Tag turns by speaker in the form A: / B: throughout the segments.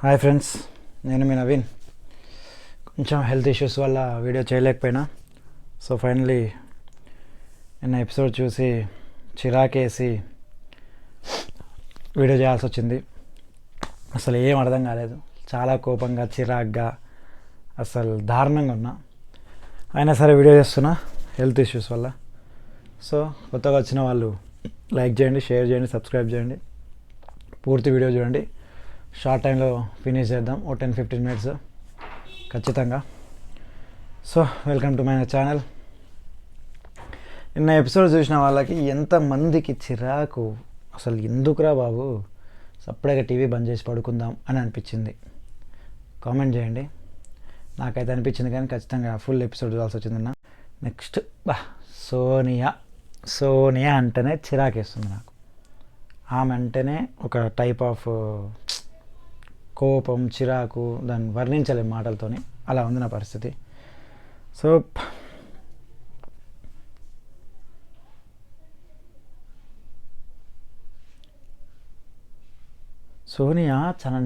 A: Hi friends, నేను మీ నవీన్. కొంచెం health issues వల్ల వీడియో చేయలేకపోయినా. సో ఫైనలీ నిన్న ఎపిసోడ్ చూసి చిరాకేసి వీడియో చేయాల్సి వచ్చింది. అసలు ఏం అర్థం కాలేదు, చాలా కోపంగా చిరాగ్గా అసలు దారుణంగా ఉన్నా. అయినా సరే వీడియో చేస్తున్నా హెల్త్ ఇష్యూస్ వల్ల. సో కొత్తగా వచ్చిన వాళ్ళు లైక్ చేయండి, షేర్ చేయండి, సబ్స్క్రైబ్ చేయండి, పూర్తి వీడియో చూడండి. షార్ట్ టైంలో ఫినిష్ చేద్దాం, ఓ 10-15 మినిట్స్ ఖచ్చితంగా. So welcome to my channel. నిన్న ఎపిసోడ్ చూసిన వాళ్ళకి ఎంతమందికి చిరాకు, అసలు ఎందుకురా బాబు సపరేట్గా టీవీ బంద్ చేసి పడుకుందాం అని అనిపించింది. కామెంట్ చేయండి. నాకైతే అనిపించింది, కానీ ఖచ్చితంగా ఫుల్ ఎపిసోడ్ చూడాల్సి వచ్చింది నిన్న. నెక్స్ట్ సోనియా అంటేనే చిరాకేస్తుంది నాకు. ఆమె అంటేనే ఒక టైప్ ఆఫ్ కోపం, చిరాకు, దాన్ని వర్ణించలేము మాటలతోని. అలా ఉంది నా పరిస్థితి. సో సోనియా చాలా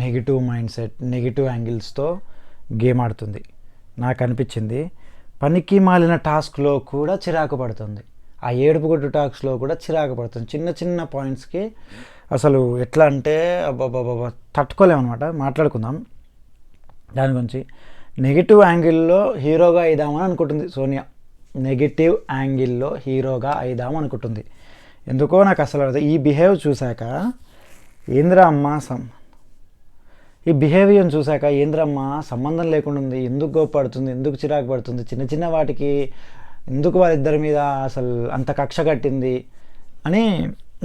A: నెగిటివ్ మైండ్ సెట్, నెగిటివ్ యాంగిల్స్తో గేమ్ ఆడుతుంది. నాకు అనిపించింది పనికి మాలిన టాస్క్లో కూడా చిరాకు పడుతుంది, ఆ ఏడుపుగొట్టు టాస్క్లో కూడా చిరాకు పడుతుంది. చిన్న చిన్న పాయింట్స్కి అసలు ఎట్లా అంటే అబ్బాబ్బాబ్బా తట్టుకోలేమన్నమాట. మాట్లాడుకుందాం దాని గురించి. నెగిటివ్ యాంగిల్లో హీరోగా అయిదామని అనుకుంటుంది సోనియా. నెగిటివ్ యాంగిల్లో హీరోగా అయిదామని అనుకుంటుంది. ఎందుకో నాకు అసలు ఈ బిహేవ్ చూశాక ఈ బిహేవియర్ని చూశాక ఏంద్రమ్మ సంబంధం లేకుండా ఉంది, ఎందుకు కోపడుతుంది, ఎందుకు చిరాకు పడుతుంది, చిన్న చిన్న వాటికి ఎందుకు వాళ్ళిద్దరి మీద అసలు అంత కక్ష కట్టింది అని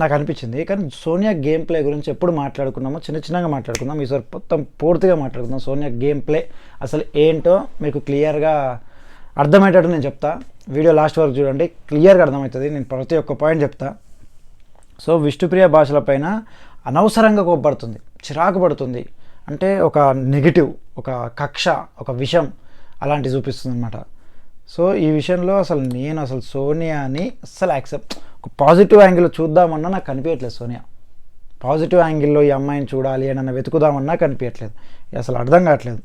A: నాకు అనిపించింది. కానీ సోనియా గేమ్ ప్లే గురించి ఎప్పుడు మాట్లాడుకున్నామో చిన్నగా మాట్లాడుకుందాం. ఈసారి మొత్తం పూర్తిగా మాట్లాడుకుందాం. సోనియా గేమ్ ప్లే అసలు ఏంటో మీకు క్లియర్గా అర్థమయ్యేటట్టు నేను చెప్తా. వీడియో లాస్ట్ వరకు చూడండి, క్లియర్గా అర్థమవుతుంది. నేను ప్రతి ఒక్క పాయింట్ చెప్తా. సో విష్ణుప్రియ భాషలపైన అనవసరంగా కోప్పడుతుంది, చిరాకు పడుతుంది. అంటే ఒక నెగిటివ్, ఒక కక్ష, ఒక విషం అలాంటివి చూపిస్తుంది అనమాట. సో ఈ విషయంలో నేను అసలు సోనియాని అస్సలు ఒక పాజిటివ్ యాంగిల్లో చూద్దామన్నా నాకు కనిపించట్లేదు. సోనియా పాజిటివ్ యాంగిల్లో ఈ అమ్మాయిని చూడాలి అని వెతుకుదామన్నా కనిపించట్లేదు, అసలు అర్థం కావట్లేదు.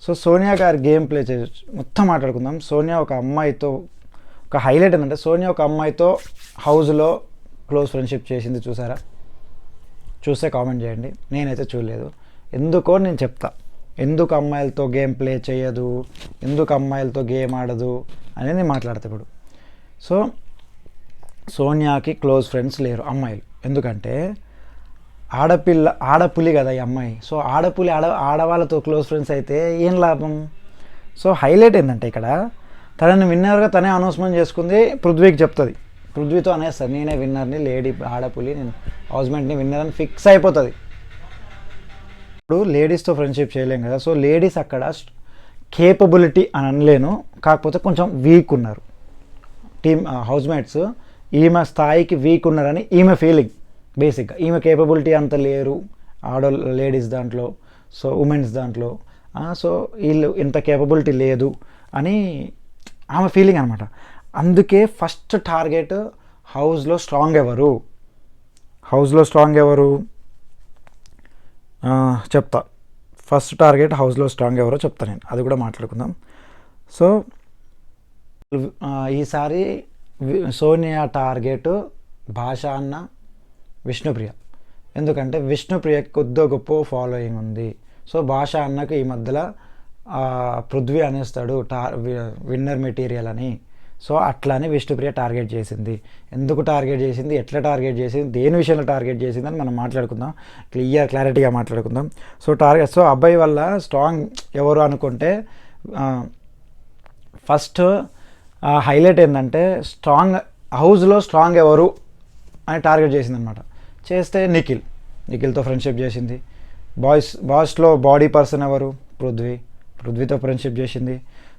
A: సో సోనియా గారి గేమ్ ప్లే మొత్తం మాట్లాడుకుందాం. సోనియా ఒక అమ్మాయితో ఒక హైలైట్ ఏంటంటే, సోనియా ఒక అమ్మాయితో హౌస్లో క్లోజ్ ఫ్రెండ్షిప్ చేసింది. చూసారా? చూస్తే కామెంట్ చేయండి. నేనైతే చూడలేదు. ఎందుకో నేను చెప్తా. ఎందుకు అమ్మాయిలతో గేమ్ ప్లే చేయదు, ఎందుకు అమ్మాయిలతో గేమ్ ఆడదు అనేది నేను మాట్లాడతా ఇప్పుడు. సో సోనియాకి క్లోజ్ ఫ్రెండ్స్ లేరు అమ్మాయిలు. ఎందుకంటే ఆడపులి కదా ఈ అమ్మాయి. సో ఆడవాళ్ళతో క్లోజ్ ఫ్రెండ్స్ అయితే ఏం లాభం? సో హైలైట్ ఏంటంటే ఇక్కడ తనని విన్నర్గా తనే అనౌన్స్మెంట్ చేసుకుంది, పృథ్వీకి చెప్తుంది. పృథ్వీతో అనేస్తుంది, నేనే విన్నర్ని, ఆడపులి, నేను హౌస్మెంట్ని విన్నర్ అని ఫిక్స్ అయిపోతుంది. ఇప్పుడు లేడీస్తో ఫ్రెండ్షిప్ చేయలేం కదా. సో లేడీస్ అక్కడ కేపబిలిటీ అని అనలేను, కాకపోతే కొంచెం వీక్ ఉన్నారు హౌస్మేట్స్. ఈమె స్థాయికి వీక్ ఉన్నారని ఈమె ఫీలింగ్. బేసిక్గా ఈమె కేపబిలిటీ అంత లేరు లేడీస్ దాంట్లో, సో ఉమెన్స్ దాంట్లో. సో వీళ్ళు ఇంత కేపబిలిటీ లేదు అని ఆమె ఫీలింగ్ అనమాట. అందుకే ఫస్ట్ టార్గెట్ హౌస్లో స్ట్రాంగ్ ఎవరు చెప్తా. ఫస్ట్ టార్గెట్ హౌస్లో స్ట్రాంగ్ ఎవరో చెప్తా నేను, అది కూడా మాట్లాడుకుందాం. సో ఈసారి సోనియా టార్గెట్ భాష అన్న, విష్ణుప్రియ. ఎందుకంటే విష్ణుప్రియకి కొద్దిగా గొప్ప ఫాలోయింగ్ ఉంది. సో భాష అన్నకు ఈ మధ్యలో పృథ్వీ అనేస్తాడు విన్నర్ మెటీరియల్ అని. సో అట్లానే విష్ణుప్రియ టార్గెట్ చేసింది. ఎందుకు టార్గెట్ చేసింది, ఎట్లా టార్గెట్ చేసింది, దేని విషయంలో టార్గెట్ చేసింది అని మనం మాట్లాడుకుందాం, క్లారిటీగా మాట్లాడుకుందాం. సో అబ్బాయి వల్ల స్ట్రాంగ్ ఎవరు అనుకుంటే ఫస్ట్ హైలైట్ ఏంటంటే హౌస్లో స్ట్రాంగ్ ఎవరు అని టార్గెట్ చేసింది అనమాట. చేస్తే నిఖిల్తో ఫ్రెండ్షిప్ చేసింది. బాయ్స్లో బాడీ పర్సన్ ఎవరు? పృథ్వీతో ఫ్రెండ్షిప్ చేసింది.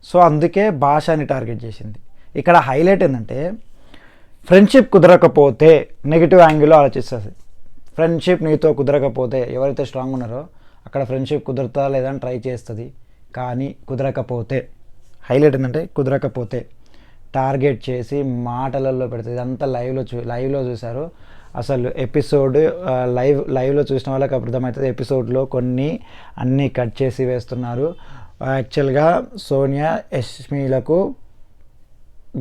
A: సో అందుకే భాషని టార్గెట్ చేసింది. ఇక్కడ హైలైట్ ఏంటంటే ఫ్రెండ్షిప్ కుదరకపోతే నెగిటివ్ యాంగిల్లో ఆలోచిస్తుంది. ఫ్రెండ్షిప్ నీతో కుదరకపోతే, ఎవరైతే స్ట్రాంగ్ ఉన్నారో అక్కడ ఫ్రెండ్షిప్ కుదురుతా లేదా అని ట్రై చేస్తుంది. కానీ కుదరకపోతే, హైలైట్ ఏంటంటే కుదరకపోతే టార్గెట్ చేసి మాటలలో పెడుతుంది. ఇదంతా లైవ్లో చూశారు. అసలు ఎపిసోడ్ లైవ్లో చూసిన వాళ్ళకి అర్థమవుతుంది. ఎపిసోడ్లో కొన్ని అన్నీ కట్ చేసి వేస్తున్నారు. యాక్చువల్గా సోనియా యష్మిలకు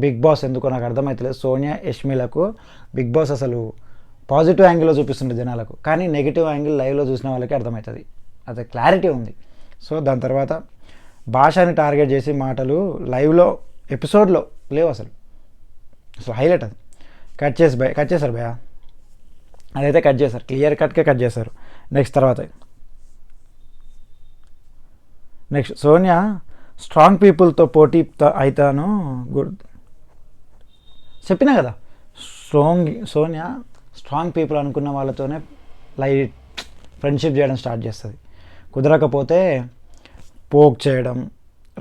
A: బిగ్ బాస్ ఎందుకో నాకు అర్థమవుతలేదు. సోనియా యష్మిలకు బిగ్ బాస్ అసలు పాజిటివ్ యాంగిల్లో చూపిస్తుంది జనాలకు, కానీ నెగిటివ్ యాంగిల్ లైవ్లో చూసిన వాళ్ళకి అర్థమవుతుంది. అది క్లారిటీ ఉంది. సో దాని తర్వాత భాషని టార్గెట్ చేసి మాటలు లైవ్లో ఎపిసోడ్లో లేవు అసలు హైలైట్. అది కట్ చేశారు భయ, అదైతే కట్ చేశారు, క్లియర్ కట్కే కట్ చేశారు. నెక్స్ట్ సోనియా స్ట్రాంగ్ పీపుల్తో పోటీ అవుతాను గుడ్ చెప్పినా కదా. సోనియా స్ట్రాంగ్ పీపుల్ అనుకున్న వాళ్ళతోనే లైట్ ఫ్రెండ్షిప్ చేయడం స్టార్ట్ చేస్తుంది. కుదరకపోతే పోక్ చేయడం,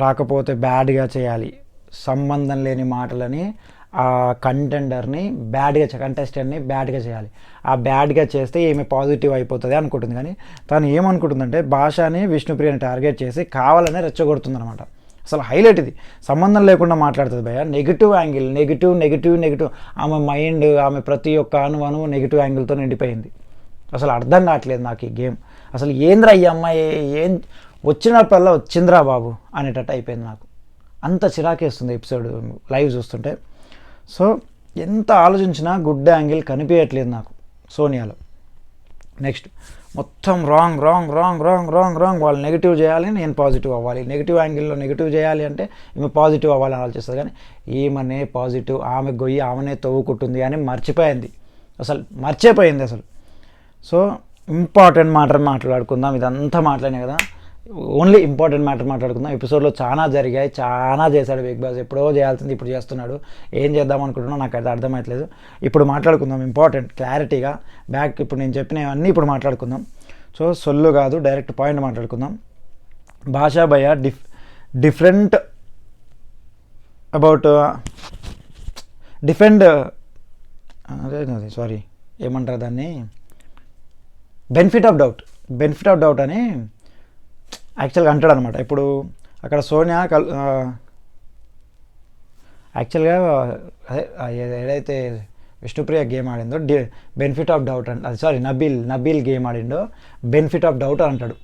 A: రాకపోతే బ్యాడ్గా చేయాలి, సంబంధం లేని మాటలని ఆ కంటెంటర్ని కంటెస్టెంట్ని బ్యాడ్గా చేయాలి. ఆ బ్యాడ్గా చేస్తే ఈమె పాజిటివ్ అయిపోతుంది అనుకుంటుంది. కానీ తను ఏమనుకుంటుందంటే భాషని విష్ణుప్రియని టార్గెట్ చేసి కావాలనే రెచ్చగొడుతుంది అనమాట. అసలు హైలైట్ ఇది. సంబంధం లేకుండా మాట్లాడుతుంది భయ్య. Negative angle, negative. ఆమె మైండ్, ఆమె ప్రతి ఒక్క అణువు నెగిటివ్ యాంగిల్తో నిండిపోయింది. అసలు అర్థం కావట్లేదు నాకు ఈ గేమ్. అసలు ఏంద్రా ఈ అమ్మాయి, ఏం వచ్చినప్పుడల్లా వచ్చింద్రా బాబు అనేటట్టు అయిపోయింది నాకు. అంత చిరాకేస్తుంది ఎపిసోడ్ లైవ్ చూస్తుంటే. సో ఎంత ఆలోచించినా గుడ్ యాంగిల్ కనిపించట్లేదు నాకు సోనియాలో. నెక్స్ట్ మొత్తం రాంగ్. వాళ్ళు నెగిటివ్ చేయాలి, నేను పాజిటివ్ అవ్వాలి. నెగిటివ్ యాంగిల్లో నెగిటివ్ చేయాలి అంటే ఈమె పాజిటివ్ అవ్వాలని ఆలోచిస్తుంది. కానీ ఈమెనే పాజిటివ్, ఆమె గొయ్యి ఆమెనే తవ్వుకుంటుంది అని మర్చిపోయింది అసలు. సో ఇంపార్టెంట్ మ్యాటర్ మాట్లాడుకుందాం. ఇదంతా మాట్లాడినా కదా, ఓన్లీ ఇంపార్టెంట్ మ్యాటర్ మాట్లాడుకుందాం. ఎపిసోడ్లో చాలా జరిగాయి, చాలా చేశాడు బిగ్ బాస్. ఎప్పుడో చేయాల్సింది ఇప్పుడు చేస్తున్నాడు. ఏం చేద్దాం అనుకుంటున్నా నాకైతే అర్థమవుతలేదు. ఇప్పుడు మాట్లాడుకుందాం ఇంపార్టెంట్ క్లారిటీగా. ఇప్పుడు నేను చెప్పినవన్నీ ఇప్పుడు మాట్లాడుకుందాం. సో సొల్లు కాదు, డైరెక్ట్ పాయింట్ మాట్లాడుకుందాం. భాషా భయ్య డిఫరెంట్ అబౌట్ సారీ ఏమంటారు దాన్ని, బెనిఫిట్ ఆఫ్ డౌట్ అని యాక్చువల్గా అంటాడు అనమాట. ఇప్పుడు అక్కడ సోనియా యాక్చువల్గా ఏదైతే విష్ణుప్రియ గేమ్ ఆడిందో benefit of doubt Nabeel game ఆడిండో బెనిఫిట్ ఆఫ్ డౌట్ అంటాడు.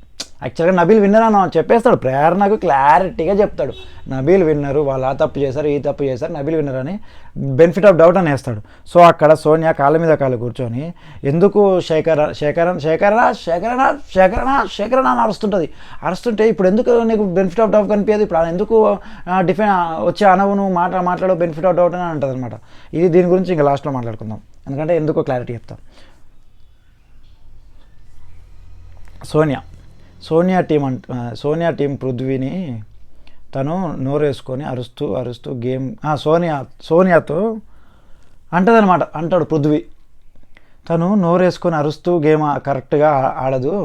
A: యాక్చువల్గా నబీల్ విన్నర్ అని చెప్పేస్తాడు. ప్రేరణకు క్లారిటీగా చెప్తాడు, నబీల్ విన్నరు, వాళ్ళు ఆ తప్పు చేశారు, ఈ తప్పు చేశారు, నబీల్ విన్నర్ అని బెనిఫిట్ ఆఫ్ డౌట్ అని వేస్తాడు. సో అక్కడ సోనియా కాళ్ళ మీద కాళ్ళు కూర్చొని ఎందుకు శేఖరణ అని అరుస్తుంటే ఇప్పుడు ఎందుకు నీకు బెనిఫిట్ ఆఫ్ డౌట్ కనిపించదు, ఇప్పుడు ఎందుకు వచ్చే అనవును మాట్లాడు బెనిఫిట్ ఆఫ్ డౌట్ అని అంటుంది అనమాట. ఇది దీని గురించి ఇంకా లాస్ట్లో మాట్లాడుకుందాం, ఎందుకంటే ఎందుకో క్లారిటీ చెప్తాం. సోనియా టీం పృథ్వీని తను నోరేసుకొని అరుస్తూ గేమ్ సోనియాతో అంటాడు పృథ్వీ. తను నోరేసుకొని అరుస్తూ గేమ్ కరెక్ట్గా ఆడదు,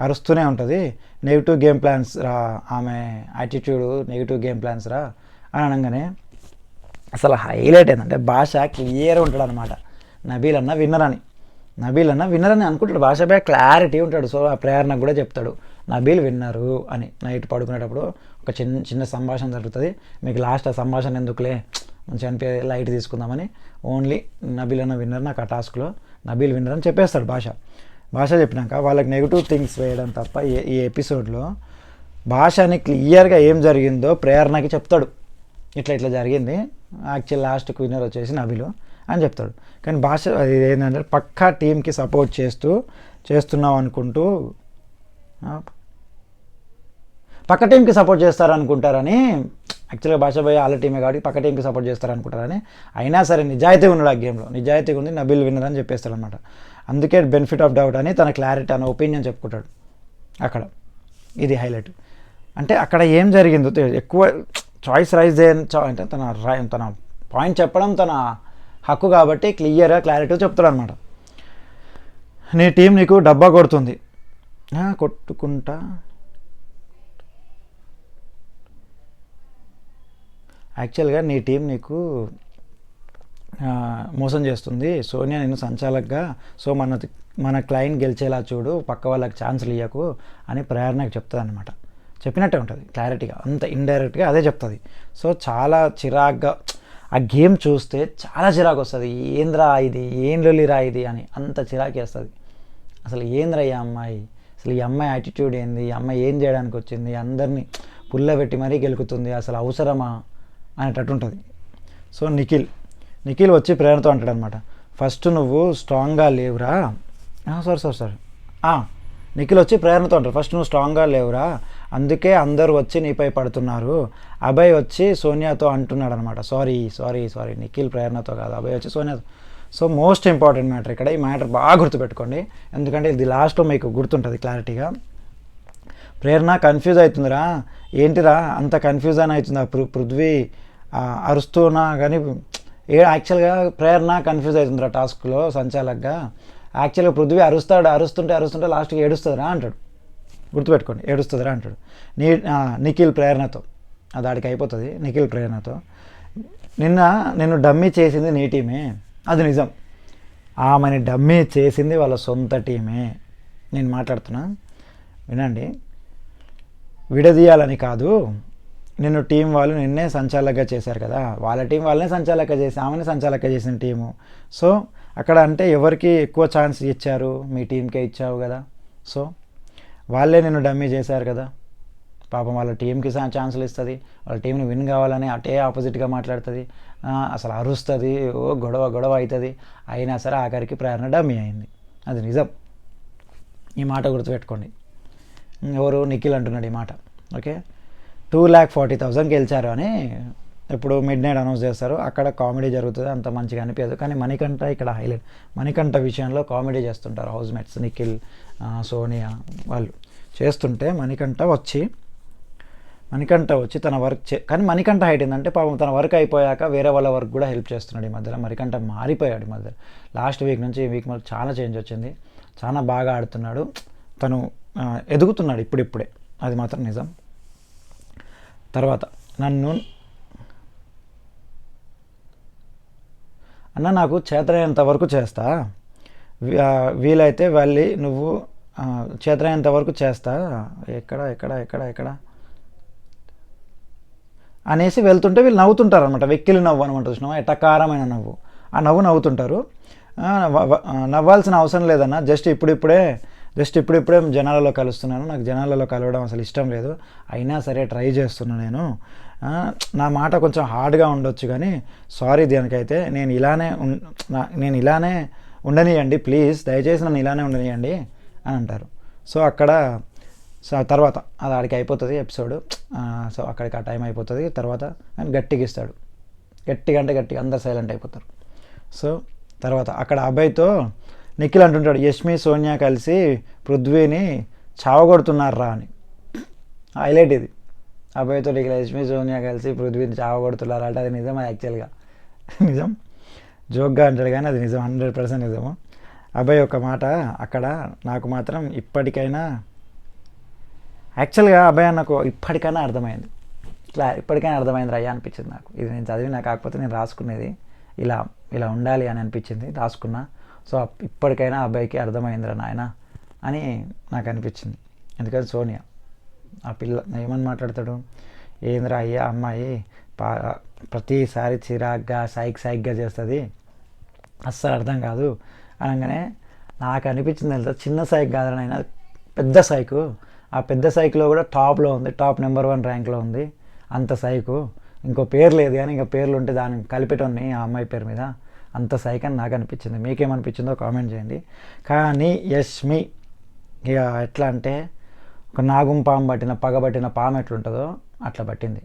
A: అరుస్తూనే ఉంటుంది, నెగిటివ్ గేమ్ ప్లాన్స్ రా, ఆమె యాటిట్యూడ్ నెగిటివ్ గేమ్ ప్లాన్స్ రా అని అనగానే అసలు హైలైట్ ఏంటంటే భాష క్లియర్ ఉంటాడు అనమాట. నబీల్ అన్న విన్నర్ అని అనుకుంటాడు. భాష బాగా క్లారిటీ ఉంటాడు. సో ఆ ప్రేరణకు కూడా చెప్తాడు నబీల్ విన్నరు అని. నైట్ పడుకునేటప్పుడు ఒక చిన్న సంభాషణ జరుగుతుంది. మీకు లాస్ట్ ఆ సంభాషణ ఎందుకులే, మంచిగా అనిపి లైట్ తీసుకుందామని ఓన్లీ నబీల్ అన్న విన్నర్ నాకు ఆ టాస్క్లో నబీల్ విన్నర్ అని చెప్పేస్తాడు భాష చెప్పినాక వాళ్ళకి నెగిటివ్ థింగ్స్ వేయడం తప్ప ఈ ఎపిసోడ్లో భాషని క్లియర్గా ఏం జరిగిందో ప్రేరణకి చెప్తాడు. ఇట్లా జరిగింది, యాక్చువల్ లాస్ట్కి విన్నర్ వచ్చేసి నబీలు అని చెప్తాడు. కానీ భాష అది ఏంటంటే పక్కా టీంకి సపోర్ట్ చేస్తున్నావు అనుకుంటూ పక్క టీంకి సపోర్ట్ చేస్తారనుకుంటారని, యాక్చువల్గా భాష భయ్య వాళ్ళ టీమే కాబట్టి పక్క టీంకి సపోర్ట్ చేస్తారనుకుంటారని, అయినా సరే నిజాయితీగా ఉన్నాడు ఆ గేమ్లో, నిజాయితీగా ఉంది, నబీల్ విన్నర్ అని చెప్పేస్తాడు అనమాట. అందుకే బెనిఫిట్ ఆఫ్ డౌట్ అని తన క్లారిటీ, తన ఒపీనియన్ చెప్పుకుంటాడు అక్కడ. ఇది హైలైట్. అంటే అక్కడ ఏం జరిగిందో ఎక్కువ చాయిస్ రైజ్ అంటే తన పాయింట్ చెప్పడం తన హక్కు కాబట్టి క్లియర్గా క్లారిటీ చెప్తాడు అనమాట. నీ టీం నీకు డబ్బా కొడుతుంది, కొట్టుకుంటా యాక్చువల్గా నీ టీం నీకు మోసం చేస్తుంది, సోనియా నేను సంచాలకుగా, సో మన క్లయింట్ గెలిచేలా చూడు, పక్క వాళ్ళకి ఛాన్సులు ఇవ్వకు అని ప్రేరణకు చెప్తుంది అనమాట. చెప్పినట్టే ఉంటుంది క్లారిటీగా, అంత ఇండైరెక్ట్గా అదే చెప్తుంది. సో చాలా చిరాగ్గా ఆ గేమ్ చూస్తే చాలా చిరాకు వస్తుంది. ఏంద్రా ఇది, ఏం లొల్లిరా ఇది అని అంత చిరాకు వస్తుంది. అసలు ఏంద్రా ఈ అమ్మాయి, అసలు ఈ అమ్మాయి యాటిట్యూడ్ ఏంది, ఈ అమ్మాయి ఏం చేయడానికి వచ్చింది, అందరినీ పుల్లబెట్టి మరీ గెలుకుతుంది, అసలు అవసరమా అనేటట్టు ఉంటుంది. సో నిఖిల్ వచ్చి ప్రేరణతో అంటాడు అనమాట, ఫస్ట్ నువ్వు స్ట్రాంగ్గా లేవురా. సారీ నిఖిల్ వచ్చి ప్రేరణతో అంటారు, ఫస్ట్ నువ్వు స్ట్రాంగ్గా లేవురా, అందుకే అందరూ వచ్చి నీపై పడుతున్నారు. అభయ్ వచ్చి సోనియాతో అంటున్నాడు అనమాట. సారీ నిఖిల్ ప్రేరణతో కాదు, అభయ్ వచ్చి సోనియాతో. సో మోస్ట్ ఇంపార్టెంట్ మ్యాటర్ ఇక్కడ, ఈ మ్యాటర్ బాగా గుర్తుపెట్టుకోండి, ఎందుకంటే ఇది లాస్ట్లో మీకు గుర్తుంటుంది క్లారిటీగా. ప్రేరణ కన్ఫ్యూజ్ అవుతుందిరా, ఏంటిరా అంత కన్ఫ్యూజన్ అవుతుందా, పృథ్వీ అరుస్తున్నా కానీ యాక్చువల్గా ప్రేరణ కన్ఫ్యూజ్ అవుతుందిరా టాస్క్లో సంచాలక్గా. యాక్చువల్గా పృథ్వీ అరుస్తుంటే లాస్ట్కి ఏడుస్తుందిరా అంటాడు. గుర్తుపెట్టుకోండి, ఏడుస్తుందిరా అంటాడు. నిఖిల్ ప్రేరణతో అది ఆడికి అయిపోతుంది. నిఖిల్ ప్రేరణతో నిన్ను డమ్మీ చేసింది నీ టీమే, అది నిజం. ఆమెని డమ్మీ చేసింది వాళ్ళ సొంత టీమే. నేను మాట్లాడుతున్నా వినండి, విడదీయాలని కాదు, నిన్ను టీం వాళ్ళు నిన్నే సంచాలకగా చేశారు కదా, వాళ్ళ టీం వాళ్ళనే సంచాలక చేసి ఆమెనే సంచాలక చేసిన టీము. సో అక్కడ అంటే ఎవరికి ఎక్కువ ఛాన్స్ ఇచ్చారు, మీ టీంకే ఇచ్చావు కదా. సో వాళ్ళే నిన్ను డమ్మీ చేశారు కదా, పాపం వాళ్ళ టీంకి ఛాన్సులు ఇస్తుంది, వాళ్ళ టీంని విన్ కావాలని అటే ఆపోజిట్గా మాట్లాడుతుంది, అసలు అరుస్తుంది, గొడవ అవుతుంది. అయినా సరే ఆఖరికి ప్రేరణ డమ్మీ అయింది, అది నిజం. ఈ మాట గుర్తుపెట్టుకోండి. ఎవరు నిఖిల్ అంటున్నాడు ఈ మాట. ఓకే, 2,40,000 గెలిచారు అని ఇప్పుడు మిడ్ నైట్ అనౌన్స్ చేస్తారు. అక్కడ కామెడీ జరుగుతుంది, అంత మంచిగా అనిపించదు. కానీ మణికంఠ ఇక్కడ హైలైట్. మణికంఠ విషయంలో కామెడీ చేస్తుంటారు హౌస్ మేట్స్, నిఖిల్, సోనియా వాళ్ళు చేస్తుంటే మణికంఠ వచ్చి తన వర్క్ కానీ మణికంఠ హైట్ ఏంటంటే పాపం తన వర్క్ అయిపోయాక వేరే వాళ్ళ వర్క్ కూడా హెల్ప్ చేస్తున్నాడు. ఈ మధ్యలో మణికంఠ మారిపోయాడు. ఈ మధ్య లాస్ట్ వీక్ నుంచి ఈ వీక్ మళ్ళీ చాలా చేంజ్ వచ్చింది, చాలా బాగా ఆడుతున్నాడు, తను ఎదుగుతున్నాడు ఇప్పుడిప్పుడే, అది మాత్రం నిజం. తర్వాత నాకు చేతనైనంత వరకు చేస్తా, వీలైతే నువ్వు చేతనైనంత వరకు చేస్తా, ఎక్కడ అనేసి వెళ్తుంటే వీళ్ళు నవ్వుతుంటారు అనమాట. వెక్కిలి నవ్వు అనమాట, చూసినావా ఎటకారమైన నవ్వు. ఆ నవ్వుతుంటారు. నవ్వాల్సిన అవసరం లేదన్న, జస్ట్ ఇప్పుడిప్పుడే జనాలలో కలుస్తున్నాను, నాకు జనాలలో కలవడం అసలు ఇష్టం లేదు, అయినా సరే ట్రై చేస్తున్నా నేను. నా మాట కొంచెం హార్డ్గా ఉండొచ్చు కానీ సారీ, దానికైతే నేను ఇలానే ఉండనియండి ప్లీజ్, దయచేసి నన్ను ఇలానే ఉండనియండి అని అంటారు. సో అక్కడ తర్వాత అది ఆడికి అయిపోతుంది ఎపిసోడ్. సో అక్కడికి ఆ టైం అయిపోతుంది. తర్వాత ఆయన గట్టిగా ఇస్తాడు, గట్టిగా అందరు సైలెంట్ అయిపోతారు. సో తర్వాత అక్కడ అభయ్తో నిఖిల్ అంటుంటాడు, యష్మి సోనియా కలిసి పృథ్వీని చావగొడుతున్నారా అని. హైలైట్ ఇది. అభయ్తో నిఖిల్ యష్మి సోనియా కలిసి పృథ్వీని చావగొడుతున్నారా అంటే అది నిజం, అది యాక్చువల్గా నిజం. జోక్గా అంటాడు కానీ అది నిజం, 100% నిజము. అభయ్ ఒక మాట అక్కడ నాకు మాత్రం ఇప్పటికైనా యాక్చువల్గా అభయ్ నాకు ఇప్పటికైనా అర్థమైంది, ఇప్పటికైనా అర్థమైంది అయ్యా అనిపించింది నాకు. ఇది నేను చదివినా, కాకపోతే నేను రాసుకునేది ఇలా ఉండాలి అని అనిపించింది, రాసుకున్నా. సో ఇప్పటికైనా అబ్బాయికి అర్థమైందిరా నాయన అని నాకు అనిపించింది. ఎందుకంటే సోనియా ఆ పిల్ల ఏమని మాట్లాడతాడు, ఏంద్రా అయ్యా అమ్మాయి ప్రతిసారి చిరాగ్గా సైక్గా చేస్తుంది, అస్సలు అర్థం కాదు అనగానే నాకు అనిపించింది తెలుసా, చిన్న సైక్ కాదని అయినా పెద్ద సైకు. ఆ పెద్ద సైకిలో కూడా టాప్లో ఉంది, టాప్ నెంబర్ 1 ర్యాంక్లో ఉంది. అంత సైకు, ఇంకో పేరు లేదు కానీ ఇంకా పేర్లు ఉంటే దాన్ని కలిపెట్టోని ఆ అమ్మాయి పేరు మీద, అంత సైక్ అని నాకు అనిపించింది. మీకేమనిపించిందో కామెంట్ చేయండి. కానీ యష్మి ఇక ఎట్లా అంటే ఒక నాగుం పాము పగబట్టిన పాము ఎట్లుంటుందో అట్లా పట్టింది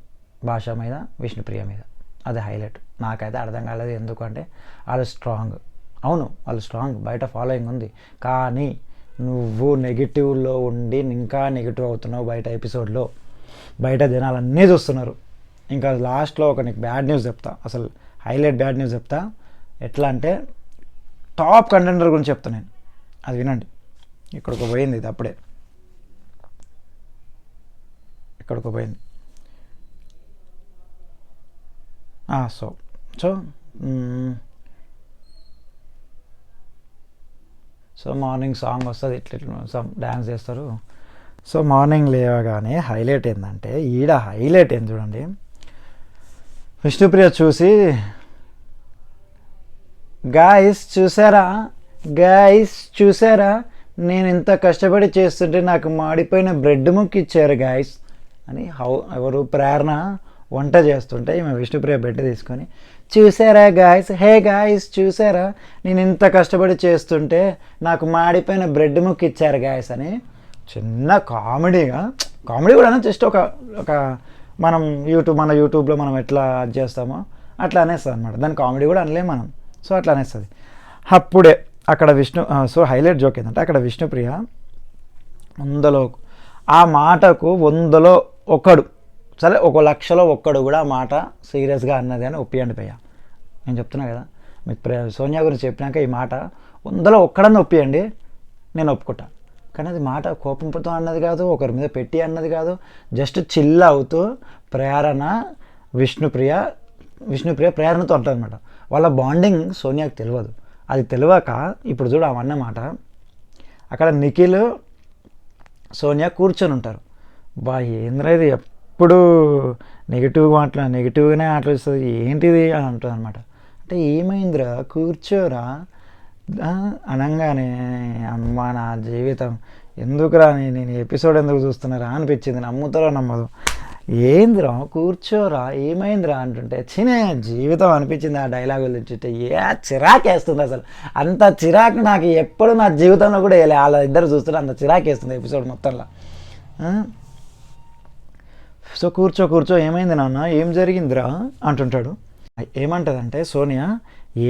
A: భాష మీద, విష్ణుప్రియ మీద. అది హైలైట్. నాకైతే అర్థం కాలేదు, ఎందుకంటే వాళ్ళు స్ట్రాంగ్, అవును వాళ్ళు స్ట్రాంగ్, బయట ఫాలోయింగ్ ఉంది, కానీ నువ్వు నెగిటివ్లో ఉండి ఇంకా నెగిటివ్ అవుతున్నావు బయట ఎపిసోడ్లో. బయట జనాలు అన్నీ చూస్తున్నారు. ఇంకా లాస్ట్లో నీకు బ్యాడ్ న్యూస్ చెప్తా, అసలు హైలైట్ బ్యాడ్ న్యూస్ చెప్తా. ఎట్లా అంటే టాప్ కంటెండర్ గురించి చెప్తా నేను, అది వినండి. ఇక్కడికి పోయింది, ఇది అప్పుడే ఇక్కడికి పోయింది. సో మార్నింగ్ సాంగ్ వస్తుంది, ఇట్లా డ్యాన్స్ చేస్తారు. సో మార్నింగ్ లేవగానే హైలైట్ ఏంటంటే హైలైట్ ఏంది చూడండి, విష్ణుప్రియ చూసి గాయస్ చూసారా, గాయస్ చూసారా, నేను ఇంత కష్టపడి చేస్తుంటే నాకు మాడిపోయిన బ్రెడ్ ముక్క ఇచ్చారు గాయస్ అని ఎవరు ప్రేరణ వంట చేస్తుంటే ఈమె విష్ణుప్రియ బెడ్ తీసుకొని, చూసారా గాయస్, హే గాయస్ చూసారా, నేను ఇంత కష్టపడి చేస్తుంటే నాకు మాడిపోయిన బ్రెడ్ ముక్క ఇచ్చారు గాయస్ అని చిన్న కామెడీగా, కామెడీ కూడా జస్ట్ ఒక ఒక మనం మన యూట్యూబ్లో మనం ఎట్లా అది చేస్తామో అట్లా అనేస్తుంది అనమాట. దాని కామెడీ కూడా అనలేము మనం. సో అట్లా అనేస్తుంది. అప్పుడే అక్కడ సో హైలైట్ జోక్ ఏంటంటే అక్కడ విష్ణుప్రియ 100లో ఆ మాటకు 100లో ఒకడు, సరే 1,00,000లో ఒక్కడు కూడా ఆ మాట సీరియస్గా అన్నది అని ఒప్పియండి భయ్య. నేను చెప్తున్నా కదా మీకు సోనియా గురించి చెప్పినాక ఈ మాట 100లో ఒక్కడన్నా ఒప్పియండి, నేను ఒప్పుకుంటా. కానీ అది మాట కోపంతో అన్నది కాదు, ఒకరి మీద పెట్టి అన్నది కాదు, జస్ట్ చిల్ అవుతూ విష్ణుప్రియ ప్రేరణతో అంటుంది అనమాట. వాళ్ళ బాండింగ్ సోనియాకి తెలియదు. అది తెలియక ఇప్పుడు చూడు ఆమె అన్నమాట, అక్కడ నిఖిల్ సోనియా కూర్చొని ఉంటారు. ఏంద్రా ఇది ఎప్పుడు నెగిటివ్గానే ఆలోచిస్తుంది ఏంటిది అని అంటుంది అనమాట. అంటే ఏమైందిరా కూర్చోరా అనగానే అమ్మ నా జీవితం ఎందుకురా నేను ఎపిసోడ్ ఎందుకు చూస్తున్నారా అనిపించింది. నమ్ముతారో నమ్మదు. ఏందిరా కూర్చోరా ఏమైందిరా అంటుంటే చినే జీవితం అనిపించింది ఆ డైలాగులు తెచ్చుంటే. చిరాకేస్తుంది అసలు. అంత చిరాకు నాకు ఎప్పుడు నా జీవితంలో కూడా వేయలే. వాళ్ళ ఇద్దరు చూస్తుంటే అంత చిరాకేస్తుంది ఎపిసోడ్ మొత్తంలో. సో కూర్చో ఏమైంది నాన్న, ఏం జరిగిందిరా అంటుంటాడు. ఏమంటుందంటే సోనియా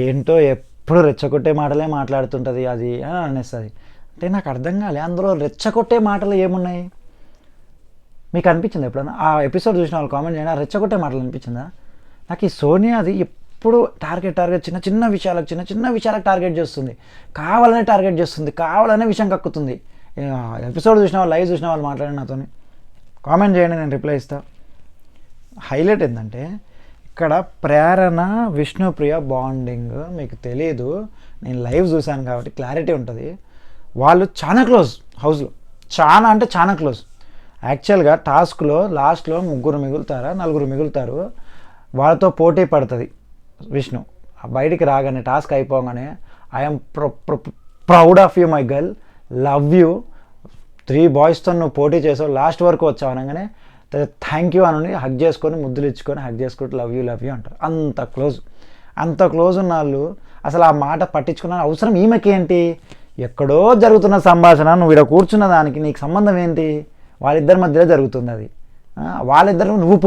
A: ఏంటో ఎప్పుడు రెచ్చగొట్టే మాటలే మాట్లాడుతుంటుంది అది అని అనేస్తుంది. అంటే నాకు అర్థం కాలే అందులో రెచ్చగొట్టే మాటలు ఏమున్నాయి. మీకు అనిపించింది ఎప్పుడన్నా ఆ ఎపిసోడ్ చూసిన వాళ్ళు కామెంట్ చేయండి, ఆ రెచ్చగొట్టే మాటలు అనిపించిందా? నాకు ఈ సోనియా అది ఎప్పుడు టార్గెట్ చిన్న విషయాలకు టార్గెట్ చేస్తుంది, కావాలనే టార్గెట్ చేస్తుంది, కావాలనే విషయం కక్కుతుంది. ఎపిసోడ్ చూసిన వాళ్ళు, లైవ్ చూసిన వాళ్ళు మాట్లాడండి నాతో, కామెంట్ చేయండి, నేను రిప్లై ఇస్తాను. హైలైట్ ఏంటంటే ఇక్కడ ప్రేరణ విష్ణుప్రియ బాండింగ్ మీకు తెలీదు, నేను లైవ్ చూశాను కాబట్టి క్లారిటీ ఉంటుంది. వాళ్ళు చాలా క్లోజ్ హౌస్లో, చాలా క్లోజ్. యాక్చువల్గా టాస్క్లో లాస్ట్లో 3 మిగులుతారా 4 మిగులుతారు, వాళ్ళతో పోటీ పడుతుంది విష్ణు. బయటికి రాగానే టాస్క్ అయిపోగానే I'm proud of you my girl, love you, 3 బాయ్స్తో నువ్వు పోటీ చేసావు, లాస్ట్ వరకు వచ్చావు అనగానే థ్యాంక్ యూ అని హగ్ చేసుకొని ముద్దులు ఇచ్చుకొని హగ్ చేసుకుంటూ లవ్ యూ అంటారు. అంత క్లోజ్ ఉన్న వాళ్ళు అసలు ఆ మాట పట్టించుకున్న అవసరం ఈమెకి ఏంటి? ఎక్కడో జరుగుతున్న సంభాషణ నువ్వు ఇక్కడ కూర్చున్న దానికి నీకు సంబంధం ఏంటి? వాళ్ళిద్దరి మధ్యలో జరుగుతుంది అది. వాళ్ళిద్దరు నువ్వు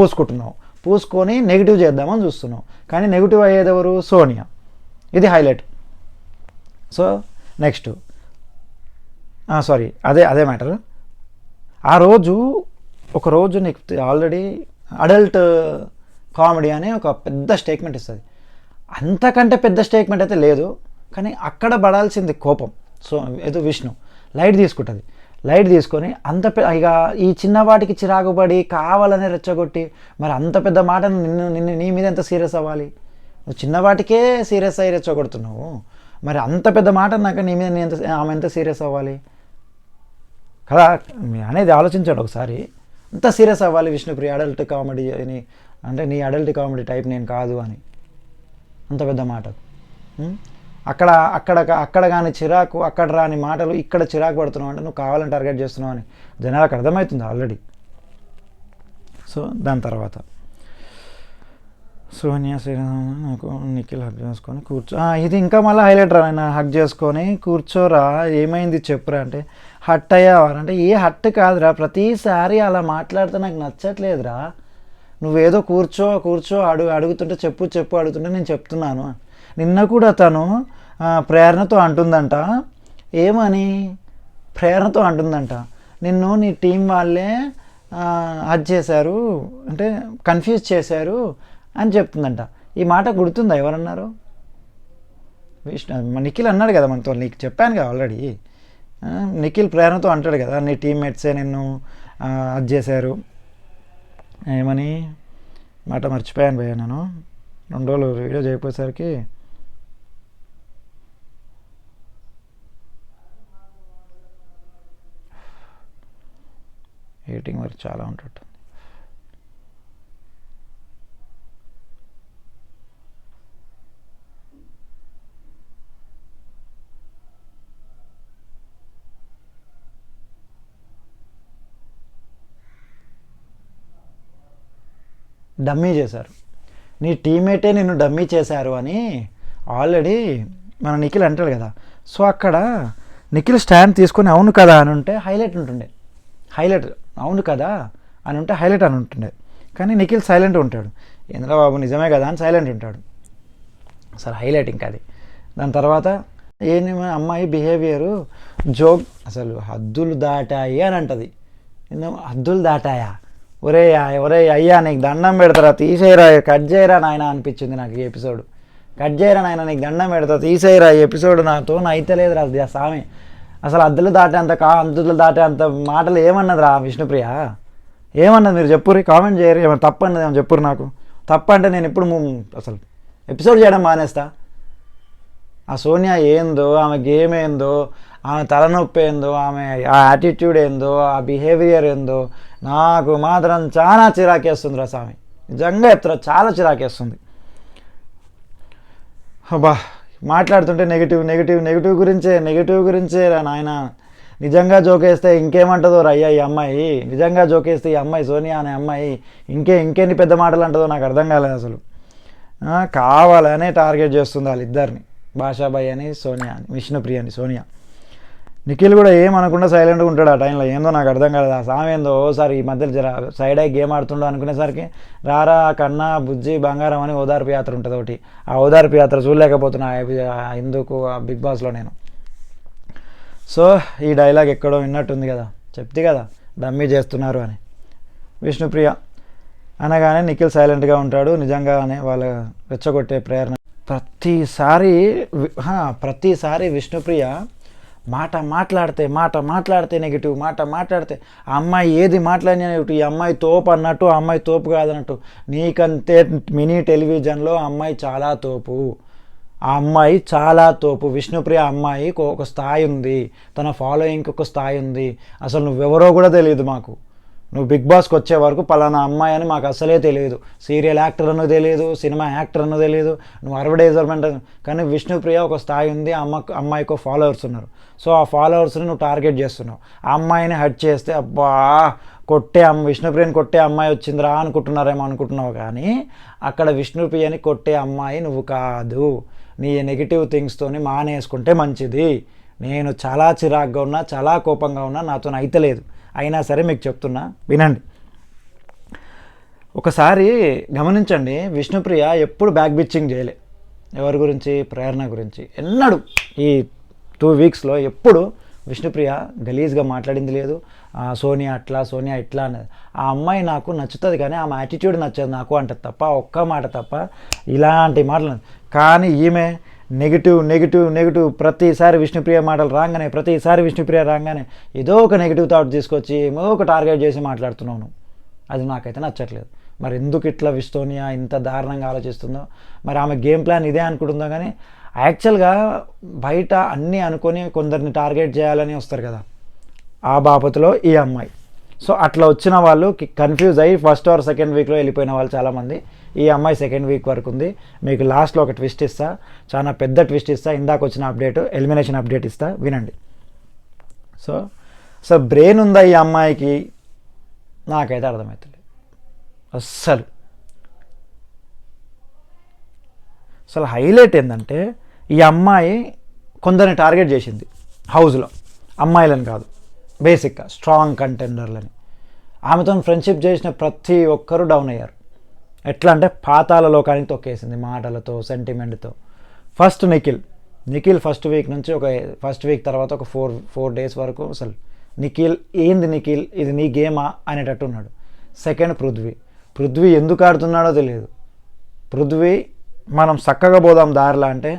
A: పూసుకొని నెగిటివ్ చేద్దామని చూస్తున్నావు, కానీ నెగిటివ్ అయ్యేది ఎవరు? సోనియా. ఇది హైలైట్. సో నెక్స్ట్ అదే మ్యాటర్. ఒకరోజు నీకు ఆల్రెడీ అడల్ట్ కామెడీ అని ఒక పెద్ద స్టేట్మెంట్ ఇస్తుంది. అంతకంటే పెద్ద స్టేట్మెంట్ అయితే లేదు, కానీ అక్కడ పడాల్సింది కోపం. సో ఏదో విష్ణు లైట్ తీసుకొని ఇక ఈ చిన్నవాటికి చిరాకుపడి కావాలనే రెచ్చగొట్టి, మరి అంత పెద్ద మాటను నిన్ను నీ మీద ఎంత సీరియస్ అవ్వాలి? నువ్వు చిన్నవాటికే సీరియస్ అయ్యి రెచ్చగొడుతున్నావు, మరి అంత పెద్ద మాట అన్నాక నీ మీద ఆమె ఎంత సీరియస్ అవ్వాలి కదా అనేది ఆలోచించాడు ఒకసారి. అంత సీరియస్ అవ్వాలి విష్ణుప్రియ అడల్ట్ కామెడీ అని అంటే నీ అడల్ట్ కామెడీ టైప్ నేను కాదు అని అంత పెద్ద మాట. అక్కడ కానీ చిరాకు, అక్కడ రాని మాటలు ఇక్కడ చిరాకు పడుతున్నావు అంటే నువ్వు కావాలని టార్గెట్ చేస్తున్నావు అని జనాలకు అర్థమవుతుంది ఆల్రెడీ. సో దాని తర్వాత సోనియా శ్రీరామ్ నాకు నిఖిల్ హగ్ చేసుకొని ఇది ఇంకా మళ్ళీ హైలైట్ రా, ఆయన హగ్ చేసుకొని కూర్చోరా ఏమైంది చెప్పురా అంటే హట్ అయ్యావారా అంటే ఏ హట్ కాదురా, ప్రతిసారి అలా మాట్లాడితే నాకు నచ్చట్లేదురా, నువ్వేదో కూర్చో అడుగుతుంటే చెప్పు అడుగుతుంటే నేను చెప్తున్నాను. నిన్న కూడా తను ప్రేరణతో అంటుందంట, ఏమని ప్రేరణతో అంటుందంట, నిన్ను నీ టీం వాళ్ళే హజ్ చేశారు అంటే కన్ఫ్యూజ్ చేశారు అని చెప్తుందంట. ఈ మాట గుర్తుందా? ఎవరన్నారు? నిఖిల్ అన్నాడు కదా మనతో, నీకు చెప్పాను కదా ఆల్రెడీ. నిఖిల్ ప్రేరణతో అంటాడు కదా, నీ టీమ్మేట్సే నిన్ను హజ్ చేశారు ఏమని. మాట మర్చిపోయాను భయ్య, నేను 2 రోజులు వీడియో చేయకపోయేసరికి ఎడిటింగ్ వర్క్ చాలా ఉంటుంది. డమ్మీ చేశారు, నీ టీమేటే నిన్ను డమ్మీ చేశారు అని ఆల్రెడీ మన నిఖిల్ అంటాడు కదా. సో అక్కడ నిఖిల్ స్టాండ్ తీసుకొని అవును కదా అని ఉంటే హైలైట్ ఉంటుండే, హైలైట్ అవును కదా అని ఉంటే హైలైట్ అని ఉంటుండే. కానీ నిఖిల్ సైలెంట్ ఉంటాడు, ఏంద్రా బాబు నిజమే కదా అని సైలెంట్ ఉంటాడు. అసలు హైలైట్ ఇంకా అది. దాని తర్వాత ఏంది అమ్మాయి బిహేవియరు జోక్, అసలు హద్దులు దాటాయి అని అంటది. హద్దులు దాటాయా, ఒరే ఒరే అయ్యా నీకు దండం పెడతారా, తీసేయరా, కట్ చేయరా నాయన అనిపించింది నాకు ఈ ఎపిసోడ్. కట్ చేయరా నాయన, నీకు దండం పెడతా, తీసేయరా ఈ ఎపిసోడ్, నాతో అయితలేదు రా స్వామి. అసలు హద్దులు దాటేంత హద్దులు దాటేంత మాటలు ఏమన్నది రా విష్ణుప్రియ, ఏమన్నది మీరు చెప్పుర్రి, కామెంట్ చేయరు. ఏమైనా తప్పు అన్నది ఏమైనా చెప్పుర్రు నాకు. తప్పు అంటే నేను ఇప్పుడు అసలు ఎపిసోడ్ చేయడం మానేస్తా. ఆ సోనియా ఏందో, ఆమె గేమ్ ఏందో, ఆమె తలనొప్పి ఏందో, ఆమె ఆ యాటిట్యూడ్ ఏందో, ఆ బిహేవియర్ ఏందో నాకు మాత్రం చాలా చిరాకేస్తుంది రా స్వామి. నిజంగా చెప్తారా, చాలా చిరాకేస్తుంది. అబ్బా మాట్లాడుతుంటే నెగిటివ్ గురించే రా నాయన. నిజంగా జోకేస్తే ఇంకేమంటుందో రా అయ్యా ఈ అమ్మాయి, నిజంగా జోకేస్తే ఈ అమ్మాయి సోనియా అనే అమ్మాయి ఇంకెన్ని పెద్ద మాటలు అంటుందో నాకు అర్థం కాలేదు అసలు. కావాలనే టార్గెట్ చేస్తుంది వాళ్ళిద్దరిని, భాషాబాయ్ అని సోనియా అని, విష్ణుప్రియ అని సోనియా. నిఖిల్ కూడా ఏమనకుండా సైలెంట్గా ఉంటాడు ఆ టైంలో. ఏందో నాకు అర్థం కాలేదు ఆ సామె ఏందో. ఓసారి ఈ మధ్యలో జర సైడ్ అయ్యి గేమ్ ఆడుతుండో అనుకునేసరికి రారా కన్నా బుజ్జి బంగారం అని ఓదార్పు యాత్ర ఉంటుంది ఒకటి. ఆ ఓదార్పు యాత్ర చూడలేకపోతున్నా ఎందుకు ఆ బిగ్ బాస్లో నేను. సో ఈ డైలాగ్ ఎక్కడో విన్నట్టుంది కదా, చెప్తే కదా డమ్మీ చేస్తున్నారు అని. విష్ణుప్రియ అనగానే నిఖిల్ సైలెంట్గా ఉంటాడు. నిజంగానే వాళ్ళ రెచ్చగొట్టే ప్రేరణ ప్రతిసారి విష్ణుప్రియ మాట్లాడితే నెగిటివ్, మాట్లాడితే ఆ అమ్మాయి ఏది మాట్లాడినా నెగిటివ్. ఈ అమ్మాయి తోపు అన్నట్టు, ఆ అమ్మాయి తోపు కాదన్నట్టు. నీకంతే మినీ టెలివిజన్లో ఆ అమ్మాయి చాలా తోపు, ఆ అమ్మాయి చాలా తోపు. విష్ణుప్రియ అమ్మాయి ఒక స్థాయి ఉంది, తన ఫాలోయింగ్కి ఒక స్థాయి ఉంది. అసలు నువ్వెవరో కూడా తెలియదు మాకు. నువ్వు బిగ్ బాస్కి వచ్చే వరకు పలానా అమ్మాయి అని మాకు అసలే తెలియదు. సీరియల్ యాక్టర్ అన్నో తెలియదు, సినిమా యాక్టర్ అన్నో తెలియదు, నువ్వు అడ్వర్టైజర్మెంట్. కానీ విష్ణుప్రియ ఒక స్థాయి ఉంది, అమ్మాయికి ఫాలోవర్స్ ఉన్నారు. సో ఆ ఫాలోవర్స్ని నువ్వు టార్గెట్ చేస్తున్నావు. ఆ అమ్మాయిని హట్ చేస్తే అబ్బా విష్ణుప్రియని కొట్టే అమ్మాయి వచ్చిందిరా అనుకుంటున్నావు. కానీ అక్కడ విష్ణుప్రియని కొట్టే అమ్మాయి నువ్వు కాదు. నీ నెగిటివ్ థింగ్స్తోని మానేసుకుంటే మంచిది. నేను చాలా చిరాగ్గా ఉన్నా, చాలా కోపంగా ఉన్నా, నాతో అయితలేదు. అయినా సరే మీకు చెప్తున్నా వినండి. ఒకసారి గమనించండి, విష్ణుప్రియ ఎప్పుడు బ్యాక్ బిచ్చింగ్ చేయలే. ఎవరి గురించి? ప్రేరణ గురించి. ఎన్నడు ఈ 2 వీక్స్లో ఎప్పుడు విష్ణుప్రియ గలీజ్గా మాట్లాడింది లేదు. సోనియా అట్లా, సోనియా ఇట్లా అనేది. ఆ అమ్మాయి నాకు నచ్చుతుంది కానీ ఆమె యాటిట్యూడ్ నచ్చదు నాకు అంటది తప్ప, ఒక్క మాట తప్ప ఇలాంటి మాటలు. కానీ ఈమె నెగిటివ్ ప్రతిసారి విష్ణుప్రియ మాటలు రాగానే ఏదో ఒక నెగిటివ్ థాట్ తీసుకొచ్చి ఏమో ఒక టార్గెట్ చేసి మాట్లాడుతున్నాను. అది నాకైతే నచ్చట్లేదు. మరి ఎందుకు ఇట్లా సోనియా ఇంత దారుణంగా ఆలోచిస్తుందో, మరి ఆమె గేమ్ ప్లాన్ ఇదే అనుకుంటుందో. కానీ యాక్చువల్గా బయట అన్నీ అనుకొని కొందరిని టార్గెట్ చేయాలని వస్తారు కదా, ఆ బాపతిలో ఈ అమ్మాయి. సో అట్లా వచ్చిన వాళ్ళు కన్ఫ్యూజ్ అయ్యి ఫస్ట్ ఆర్ సెకండ్ వీక్లో వెళ్ళిపోయిన వాళ్ళు చాలామంది. ఈ అమ్మాయి సెకండ్ వీక్ వరకు ఉంది. మీకు లాస్ట్లో ఒక ట్విస్ట్ ఇస్తా, చాలా పెద్ద ట్విస్ట్ ఇస్తా. ఇందాక వచ్చిన ఎలిమినేషన్ అప్డేట్ ఇస్తా, వినండి. సో బ్రెయిన్ ఉందా ఈ అమ్మాయికి? నాకైతే అర్థమవుతుంది అసలు హైలైట్ ఏంటంటే ఈ అమ్మాయి కొందరిని టార్గెట్ చేసింది హౌస్లో, అమ్మాయిలని కాదు, బేసిక్గా స్ట్రాంగ్ కంటెండర్లని. ఆమెతో ఫ్రెండ్షిప్ చేసిన ప్రతి ఒక్కరూ డౌన్ అయ్యారు. ఎట్లా అంటే పాతాల లోకానికి తొక్కేసింది మాటలతో, సెంటిమెంట్తో. ఫస్ట్ నిఖిల్ ఫస్ట్ వీక్ తర్వాత ఒక 4 డేస్ వరకు అసలు నిఖిల్ ఇది నీ గేమా అనేటట్టు ఉన్నాడు. సెకండ్ పృథ్వీ ఎందుకు ఆడుతున్నాడో తెలియదు. పృథ్వీ మనం చక్కగా పోదాం దారిలా అంటే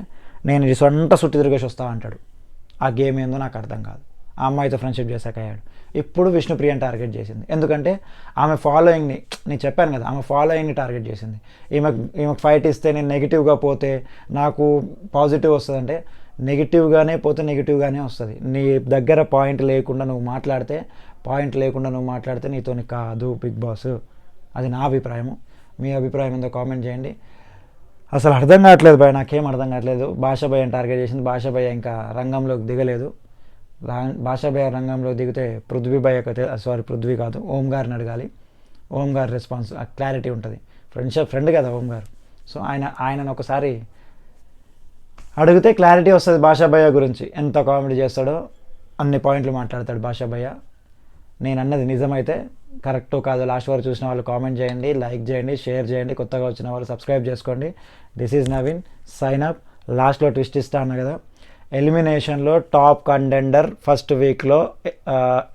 A: నేను ఈ సొంత సుట్టి తిరిగేసి వస్తా అంటాడు. ఆ గేమ్ ఏందో నాకు అర్థం కాదు. ఆ అమ్మాయితో ఫ్రెండ్షిప్ చేశాక అయ్యాడు. ఇప్పుడు విష్ణుప్రియని టార్గెట్ చేసింది. ఎందుకంటే ఆమె ఫాలోయింగ్ని, నేను చెప్పాను కదా, ఆమె ఫాలోయింగ్ని టార్గెట్ చేసింది. ఈమెకు ఫైట్ ఇస్తే నేను నెగిటివ్గా పోతే నాకు పాజిటివ్ వస్తుందంటే, నెగిటివ్గానే పోతే నెగిటివ్గానే వస్తుంది. నీ దగ్గర పాయింట్ లేకుండా నువ్వు మాట్లాడితే నీతోని కాదు బిగ్ బాస్. అది నా అభిప్రాయము. మీ అభిప్రాయం ఏందో కామెంట్ చేయండి. అసలు అర్థం కావట్లేదు భయ, నాకేం అర్థం కావట్లేదు. భాషాభయ్యని టార్గెట్ చేసింది. భాషాభయ్య ఇంకా రంగంలోకి దిగలేదు. భాషాభయ్య రంగంలో దిగితే పృథ్వీ కాదు, ఓం గారిని అడగాలి. ఓం గారి రెస్పాన్స్ క్లారిటీ ఉంటుంది. ఫ్రెండ్ కదా ఓం గారు. సో ఆయనను ఒకసారి అడిగితే క్లారిటీ వస్తుంది భాషా భయ్య గురించి. ఎంత కామెడీ చేస్తాడో అన్ని పాయింట్లు మాట్లాడతాడు భాషా భయ్య. నేను అన్నది నిజమైతే కరెక్టో కాదో లాస్ట్ వరకు చూసిన వాళ్ళు కామెంట్ చేయండి, లైక్ చేయండి, షేర్ చేయండి. కొత్తగా వచ్చిన వాళ్ళు సబ్స్క్రైబ్ చేసుకోండి. This is Naveen, sign up. లాస్ట్లో ట్విస్ట్ ఇస్తా అన్న కదా, ఎలిమినేషన్లో టాప్ కంటెండర్ ఫస్ట్ వీక్లో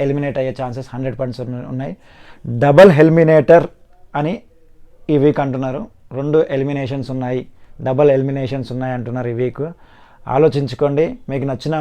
A: ఎలిమినేట్ అయ్యే ఛాన్సెస్ 100% ఉన్నాయి. డబల్ ఎలిమినేటర్ అని ఈ వీక్ అంటున్నారు. 2 ఎలిమినేషన్స్ ఉన్నాయి, డబల్ ఎలిమినేషన్స్ ఉన్నాయి అంటున్నారు ఈ వీక్. ఆలోచించుకోండి. మీకు నచ్చిన